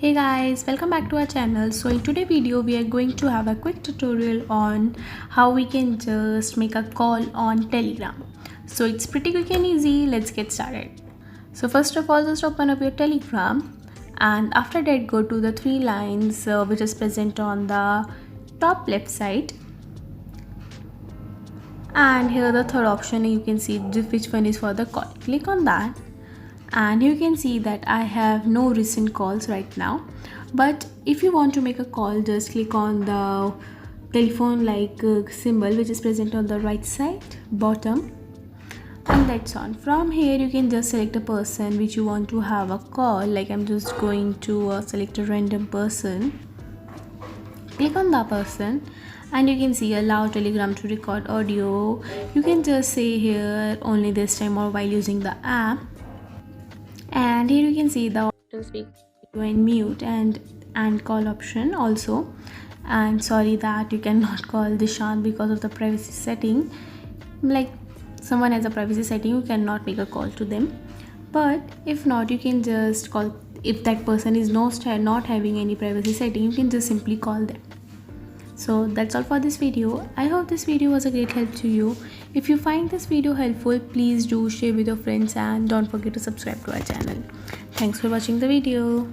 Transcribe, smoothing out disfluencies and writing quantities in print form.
Hey guys, welcome back to our channel. So in today's video we are going to have a quick tutorial on how we can just make a call on Telegram. So it's pretty quick and easy. Let's get started. So first of all, just open up your Telegram, and after that go to the three lines which is present on the top left side, and here the third option you can see which one is for the call. Click on that and you can see that I have no recent calls right now, but if you want to make a call, just click on the telephone symbol which is present on the right side bottom, and that's on. From here you can just select a person which you want to have a call. Like I'm just going to select a random person. Click on that person and you can see allow Telegram to record audio. You can just say here only this time or while using the app, and here you can see the auto speak and mute and call option also. And sorry that you cannot call Dishant because of the privacy setting. Like someone has a privacy setting, you cannot make a call to them, but if not, you can just call. If that person is not having any privacy setting, you can just simply call them. So that's all for this video. I hope this video was a great help to you. If you find this video helpful, please do share with your friends and don't forget to subscribe to our channel. Thanks for watching the video.